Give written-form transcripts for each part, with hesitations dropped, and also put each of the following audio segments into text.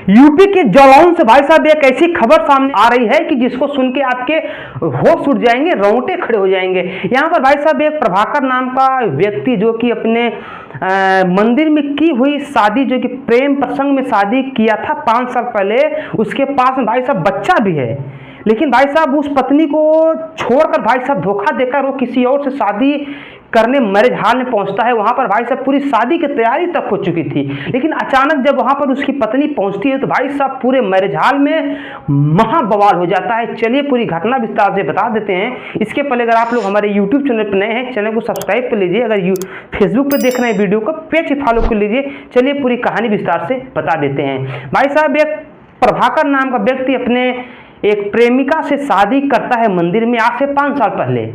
UP के जलौन से भाई साहब एक ऐसी खबर सामने आ रही है कि जिसको सुन के आपके होश उड़ जाएंगे, रोंगटे खड़े हो जाएंगे। यहाँ पर भाई साहब एक प्रभाकर नाम का व्यक्ति जो कि अपने मंदिर में की हुई शादी, जो कि प्रेम प्रसंग में शादी किया था 5 साल पहले, उसके पास में भाई साहब बच्चा भी है, लेकिन भाई साहब उस पत्नी को छोड़कर भाई साहब धोखा देकर वो किसी और से शादी करने मैरिज हॉल में पहुंचता है। वहां पर भाई साहब पूरी शादी की तैयारी तक हो चुकी थी, लेकिन अचानक जब वहां पर उसकी पत्नी पहुंचती है तो भाई साहब पूरे मैरिज हॉल में महा बवाल हो जाता है। चलिए पूरी घटना विस्तार से बता देते हैं। इसके पहले अगर आप लोग हमारे यूट्यूब चैनल पर नए हैं, चैनल को सब्सक्राइब कर लीजिए। अगर फेसबुक पर देख रहे हैं वीडियो को, पेज फॉलो कर लीजिए। चलिए पूरी कहानी विस्तार से बता देते हैं। भाई साहब एक प्रभाकर नाम का व्यक्ति अपने एक प्रेमिका से शादी करता है मंदिर में आज से 5 साल पहले।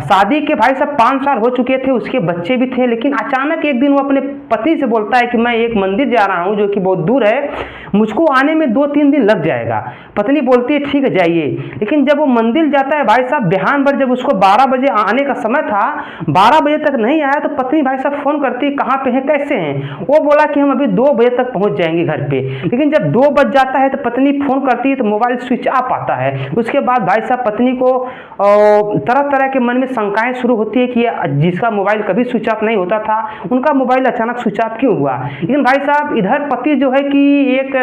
शादी के भाई साहब 5 साल हो चुके थे, उसके बच्चे भी थे, लेकिन अचानक एक दिन वो अपने पति से बोलता है कि मैं एक मंदिर जा रहा हूं जो कि बहुत दूर है, मुझको आने में 2-3 दिन लग जाएगा। पत्नी बोलती है ठीक है जाइए, लेकिन जब वो मंदिर जाता है भाई साहब बिहान भर, जब उसको 12 बजे आने का समय था, 12 बजे तक नहीं आया तो पत्नी भाई साहब फोन करती है कहाँ पे है, कैसे हैं? वो बोला कि हम अभी 2 बजे तक पहुंच जाएंगे घर पे, लेकिन जब 2 बज जाता है तो पत्नी फोन करती है तो मोबाइल स्विच ऑफ आता है। उसके बाद भाई साहब पत्नी को तरह तरह के मन शंकाएं शुरू होती है कि जिसका मोबाइल कभी स्विच ऑफ नहीं होता था, उनका मोबाइल अचानक स्विच ऑफ क्यों हुआ। लेकिन भाई साहब इधर पति जो है कि एक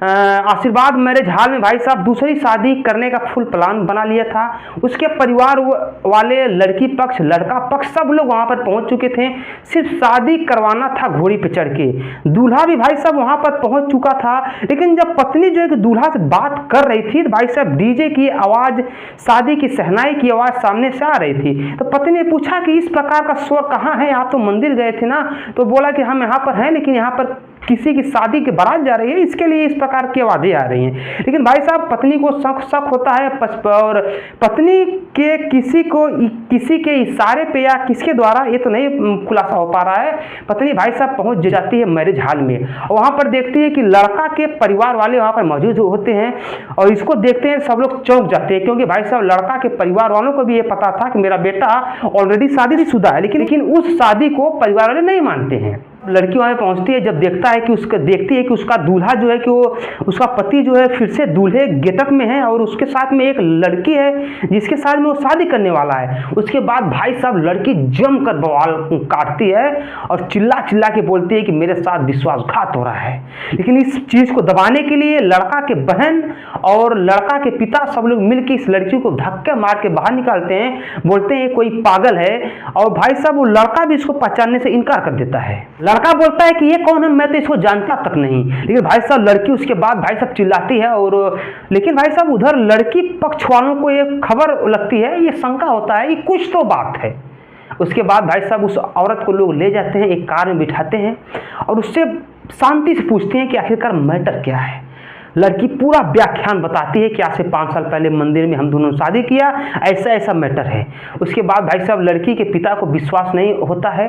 आशीर्वाद मैरिज हॉल में भाई साहब दूसरी शादी करने का फुल प्लान बना लिया था। उसके परिवार वाले, लड़की पक्ष, लड़का पक्ष, सब लोग वहां पर पहुंच चुके थे। सिर्फ शादी करवाना था घोड़ी पे चढ़ के। दूल्हा भी भाई साहब वहां पर पहुंच चुका था, लेकिन जब पत्नी जो है कि दूल्हा से बात कर रही थी तो भाई साहब डीजे की आवाज, शादी की सहनाई की आवाज सामने से आ रही थी। तो पत्नी ने पूछा कि इस प्रकार का शोर कहाँ है, आप तो मंदिर गए थे ना? तो बोला कि हम यहाँ पर हैं, लेकिन यहाँ पर किसी की शादी की बारात जा रही है, इसके लिए इस प्रकार की आवाजें आ रही हैं। लेकिन भाई साहब पत्नी को शक होता है, और पत्नी के किसी के इशारे पे या किसके द्वारा ये तो नहीं खुलासा हो पा रहा है, पत्नी भाई साहब पहुंच जाती है मैरिज हॉल में। वहां पर देखती है कि लड़का के परिवार वाले वहां पर मौजूद होते हैं, और इसको देखते हैं सब लोग चौंक जाते हैं, क्योंकि भाई साहब लड़का के परिवार वालों को भी ये पता था कि मेरा बेटा ऑलरेडी शादीशुदा है, लेकिन उस शादी को परिवार वाले नहीं मानते हैं। लड़की वहां पहुंचती है, जब देखती है कि उसका दूल्हा जो है कि वो, उसका पति जो है फिर से दूल्हे गेटअप में है, और उसके साथ में एक लड़की है जिसके साथ में वो शादी करने वाला है। उसके बाद भाई साहब लड़की जमकर बवाल काटती है और चिल्ला के बोलती है कि मेरे साथ विश्वासघात हो रहा है। लेकिन इस चीज को दबाने के लिए लड़का के बहन और लड़का के पिता सब लोग मिलकर इस लड़की को धक्के मार के बाहर निकालते हैं, बोलते हैं कोई पागल है। और भाई साहब वो लड़का भी इसको पहचानने से इनकार कर देता है। लड़का बोलता है कि ये कौन है, मैं तो इसको जानता तक नहीं। लेकिन भाई साहब लड़की उसके बाद भाई साहब चिल्लाती है, और लेकिन भाई साहब उधर लड़की पक्ष वालों को ये खबर लगती है, ये शंका होता है कि कुछ तो बात है। उसके बाद भाई साहब उस औरत को लोग ले जाते हैं, एक कार में बिठाते हैं और उससे शांति से पूछते हैं कि आखिरकार मैटर क्या है। लड़की पूरा व्याख्यान बताती है कि आज से 5 साल पहले मंदिर में हम दोनों शादी किया, ऐसा ऐसा मैटर है। उसके बाद भाई साहब लड़की के पिता को विश्वास नहीं होता है,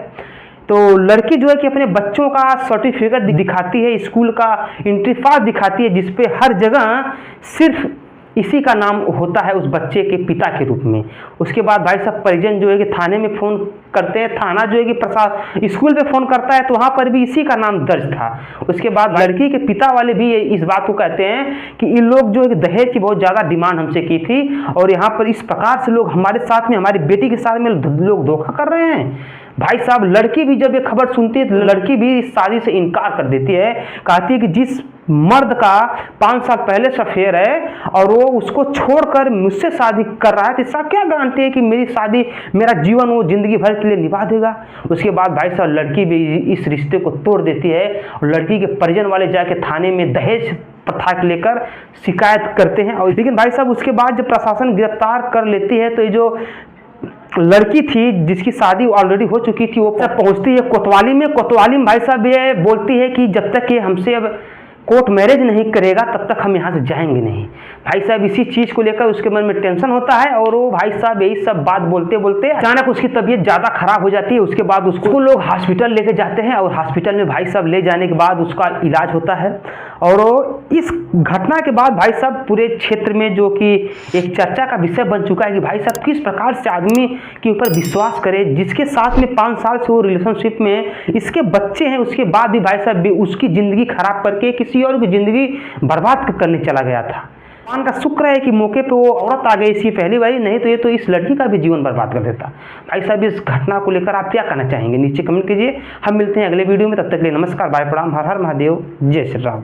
तो लड़की जो है कि अपने बच्चों का सर्टिफिकेट दिखाती है, स्कूल का एंट्री पास दिखाती है, जिसपे हर जगह सिर्फ इसी का नाम होता है उस बच्चे के पिता के रूप में। उसके बाद भाई साहब परिजन जो है कि थाने में फ़ोन करते हैं, थाना जो है कि प्रशासन स्कूल पे फ़ोन करता है, तो वहाँ पर भी इसी का नाम दर्ज था। उसके बाद लड़की के पिता वाले भी इस बात को कहते हैं कि इन लोग जो है कि दहेज की बहुत ज़्यादा डिमांड हमसे की थी, और यहाँ पर इस प्रकार से लोग हमारे साथ में, हमारी बेटी के साथ में लोग धोखा कर रहे हैं। भाई साहब लड़की भी जब ये खबर सुनती है तो लड़की भी इस शादी से इनकार कर देती है, कहती है कि जिस मर्द का 5 साल पहले से अफेयर है और वो उसको छोड़कर मुझसे शादी कर रहा है, तो इसका क्या गारंटी है कि मेरी शादी, मेरा जीवन वो जिंदगी भर के लिए निभा देगा। उसके बाद भाई साहब लड़की भी इस रिश्ते को तोड़ देती है, और लड़की के परिजन वाले जाके थाने में दहेज प्रथा को लेकर शिकायत करते हैं। और लेकिन भाई साहब उसके बाद जब प्रशासन गिरफ्तार कर लेती है, तो ये जो लड़की थी जिसकी शादी ऑलरेडी हो चुकी थी, वो पहुंचती है कोतवाली में। कोतवाली में भाई साहब ये बोलती है कि जब तक ये हमसे अब कोर्ट मैरिज नहीं करेगा तब तक हम यहाँ से जाएंगे नहीं। भाई साहब इसी चीज़ को लेकर उसके मन में टेंशन होता है, और वो भाई साहब यही सब बात बोलते बोलते अचानक उसकी तबीयत ज़्यादा खराब हो जाती है। उसके बाद उसको लोग हॉस्पिटल लेके जाते हैं, और हॉस्पिटल में भाई साहब ले जाने के बाद उसका इलाज होता है, और इस घटना के बाद भाई साहब पूरे क्षेत्र में जो कि एक चर्चा का विषय बन चुका है कि भाई साहब किस प्रकार से आदमी के ऊपर विश्वास करे, जिसके साथ में 5 साल से वो रिलेशनशिप में है, इसके बच्चे हैं, उसके बाद भी भाई साहब उसकी ज़िंदगी खराब करके किसी और की ज़िंदगी बर्बाद करने चला गया था। भगवान का शुक्र है कि मौके पे वो औरत आ गई, इसकी पहली बारी, नहीं तो ये तो इस लड़की का भी जीवन बर्बाद कर देता। भाई साहब इस घटना को लेकर आप क्या कहना चाहेंगे, नीचे कमेंट कीजिए। हम मिलते हैं अगले वीडियो में, तब तक के लिए नमस्कार, बाय, प्रणाम, हर हर महादेव, जय श्री राम।